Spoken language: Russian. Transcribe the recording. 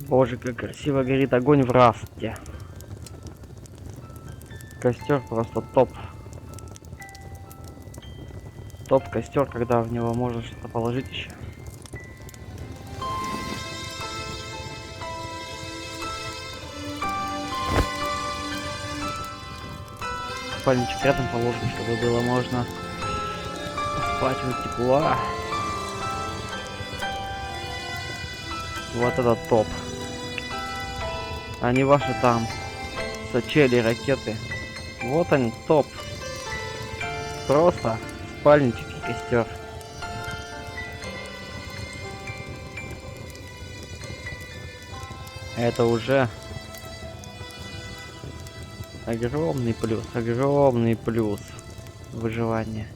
Боже, как красиво горит огонь в рафте. Костер просто топ. Топ костер, когда в него можно что-то положить еще. Спальничек рядом положим, чтобы было можно спать от тепла. Вот это топ. А не ваши там сачели, ракеты. Вот они, топ. Просто спальничек и костер. Это уже огромный плюс выживания.